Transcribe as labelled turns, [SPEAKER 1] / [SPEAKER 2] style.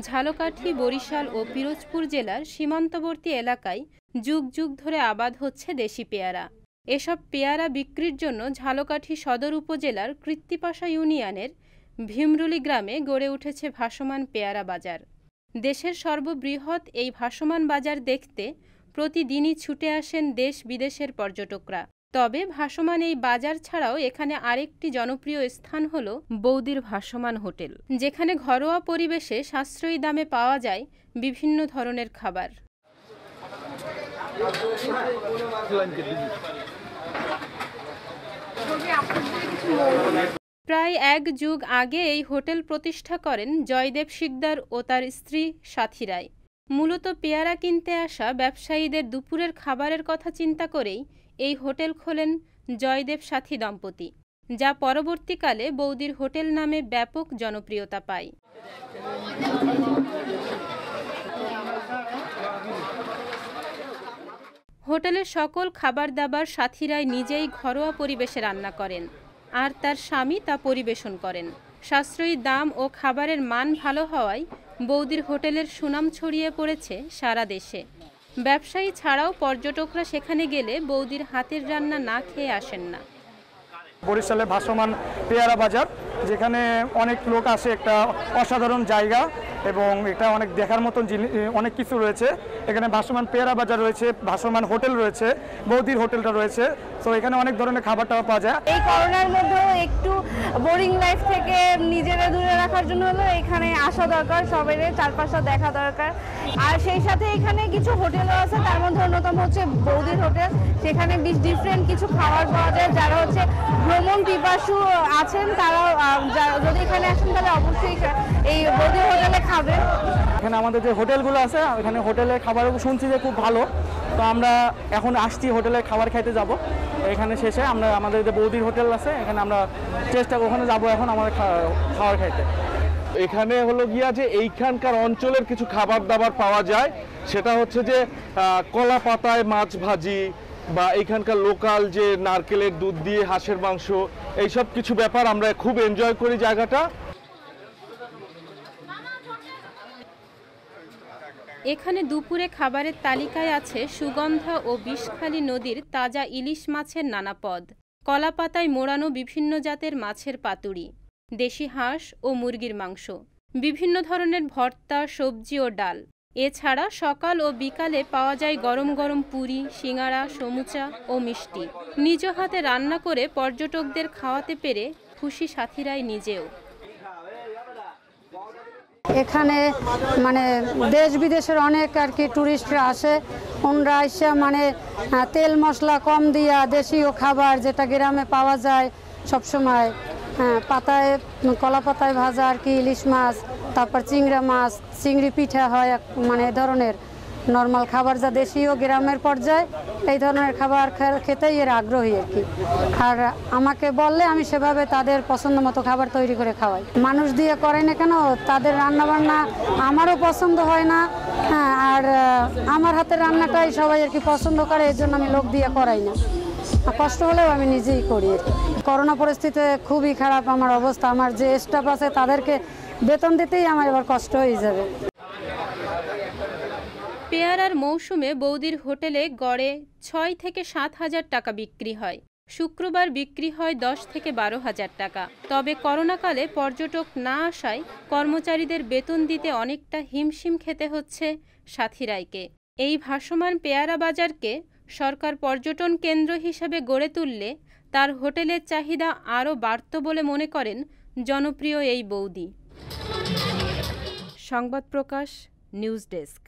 [SPEAKER 1] ঝালকাঠি, বরিশাল ও পিরোজপুর জেলার সীমান্তবর্তী এলাকায় যুগ যুগ ধরে আবাদ হচ্ছে দেশি পেয়ারা। এসব পেয়ারা বিক্রির জন্য ঝালকাঠি সদর উপজেলার কৃত্তিপাশা ইউনিয়নের ভীমরুলি গ্রামে গড়ে উঠেছে ভাসমান পেয়ারা বাজার। দেশের সর্ববৃহৎ এই ভাসমান বাজার দেখতে প্রতিদিনই ছুটে আসেন দেশ বিদেশের পর্যটকরা। তবে ভাসমান এই বাজার ছাড়াও এখানে আরেকটি জনপ্রিয় স্থান হল বৌদির ভাসমান হোটেল, যেখানে ঘরোয়া পরিবেশে সাশ্রয়ী দামে পাওয়া যায় বিভিন্ন ধরনের খাবার। প্রায় এক যুগ আগে এই হোটেল প্রতিষ্ঠা করেন জয়দেব শিকদার ও তার স্ত্রী সাথী রায়। মূলত পেয়ারা কিনতে আসা ব্যবসায়ীদের দুপুরের খাবারের কথা চিন্তা করেই এই হোটেল খোলেন জয়দেব সাথী দম্পতি, যা পরবর্তীকালে বৌদির হোটেল নামে ব্যাপক জনপ্রিয়তা পায়। হোটেলের সকল খাবার দাবার সাথী রায় নিজেই ঘরোয়া পরিবেশে রান্না করেন, আর তার স্বামী তা পরিবেশন করেন। সাশ্রয়ী দাম ও খাবারের মান ভালো হওয়ায় বৌদির হোটেলের সুনাম ছড়িয়ে পড়েছে সারা দেশে। ব্যবসায়ী ছাড়াও পর্যটকরা সেখানে গেলে বৌদির হাতের রান্না না খেয়ে আসেন না।
[SPEAKER 2] বরিশালে ভাসমান পেয়ারা বাজার, যেখানে অনেক লোক আসে, একটা অসাধারণ জায়গা এবং এটা অনেক দেখার মতন অনেক কিছু রয়েছে। এখানে ভাসমান পেয়ারা বাজার রয়েছে, ভাসমান হোটেল রয়েছে, বৌদির হোটেলটা রয়েছে। তো এখানে অনেক ধরনের খাবার টাবার পাওয়া যায়।
[SPEAKER 3] এই করোনার মধ্যেও একটু বোরিং লাইফ থেকে নিজেরা দূরে রাখার জন্য হলো এখানে আসা দরকার, সবাই চারপাশটা দেখা দরকার। আর সেই সাথে এখানে কিছু হোটেলও আছে, তার মধ্যে অন্যতম হচ্ছে বৌদির হোটেল। সেখানে ডিফারেন্ট কিছু খাবার পাওয়া যায়। যারা হচ্ছে ভ্রমণ পিপাসু আছেন তারা যদি এখানে আসেন তাহলে অবশ্যই এই বৌদির হোটেলে খাবেন।
[SPEAKER 2] এখানে আমাদের যে হোটেলগুলো আছে, এখানে হোটেলে খাবারও শুনছি যে খুব ভালো। তো আমরা এখন আসছি হোটেলে খাবার খাইতে যাব। এখানে শেষে আমরা আমাদের যে বৌদির হোটেল আছে এখানে আমরা ওখানে যাবো এখন আমাদের খাবার খাইতে।
[SPEAKER 4] এখানে হলো গিয়া যে এইখানকার অঞ্চলের কিছু খাবার দাবার পাওয়া যায়, সেটা হচ্ছে যে কলা পাতায় মাছ ভাজি বা এইখানকার লোকাল যে নারকেলের দুধ দিয়ে হাঁসের মাংস, এইসব কিছু ব্যাপার আমরা খুব এনজয় করি জায়গাটা।
[SPEAKER 1] এখানে দুপুরে খাবারের তালিকায় আছে সুগন্ধা ও বিষখালী নদীর তাজা ইলিশ মাছের নানা পদ, কলাপাতায় মোড়ানো বিভিন্ন জাতের মাছের পাতুরি, দেশি হাঁস ও মুরগির মাংস, বিভিন্ন ধরনের ভর্তা, সবজি ও ডাল। এছাড়া সকাল ও বিকালে পাওয়া যায় গরম গরম পুরি, সিঙ্গারা, সমুচা ও মিষ্টি। নিজ হাতে রান্না করে পর্যটকদের খাওয়াতে পেরে খুশি সাথী রায় নিজেও।
[SPEAKER 5] এখানে মানে দেশ বিদেশের অনেক আর কি টুরিস্টরা আসে। ওনরা এসে মানে তেল মশলা কম দিয়া দেশীয় খাবার যেটা গ্রামে পাওয়া যায় সবসময়, পাতায় কলা পাতায় ভাজা আর কি ইলিশ মাছ, তারপর চিংড়া মাছ, চিংড়ি পিঠা হয়, মানে এ ধরনের নর্মাল খাবার যা দেশীয় গ্রামের পর্যায়ে, এই ধরনের খাবার খেতেই এর আগ্রহী আর কি। আর আমাকে বললে আমি সেভাবে তাদের পছন্দ মতো খাবার তৈরি করে খাওয়াই। মানুষ দিয়ে করে না কেন, তাদের রান্নাবান্না আমারও পছন্দ হয় না, হ্যাঁ, আর আমার হাতের রান্নাটাই সবাই আর কি পছন্দ করে, এর জন্য আমি লোক দিয়ে করাই না। কষ্ট হলেও আমি নিজেই করি। করোনা পরিস্থিতিতে খুবই খারাপ আমার অবস্থা। আমার যে স্টাফ আছে তাদেরকে বেতন দিতেই আমার এবার কষ্ট হয়ে যাবে।
[SPEAKER 1] পেয়ারার মৌসুমে বৌদির হোটেলে গড়ে ৬ থেকে ৭ হাজার টাকা বিক্রি হয়। শুক্রবার বিক্রি হয় ১০ থেকে ১২ হাজার টাকা। তবে করোনাকালে পর্যটক না আসায় কর্মচারীদের বেতন দিতে অনেকটা হিমশিম খেতে হচ্ছে সাথী রায়কে। এই ভাসমান পেয়ারা বাজারকে সরকার পর্যটন কেন্দ্র হিসেবে গড়ে তুললে তার হোটেলের চাহিদা আরও বাড়ত বলে মনে করেন জনপ্রিয় এই বৌদি। সংবাদ প্রকাশ, নিউজ ডেস্ক।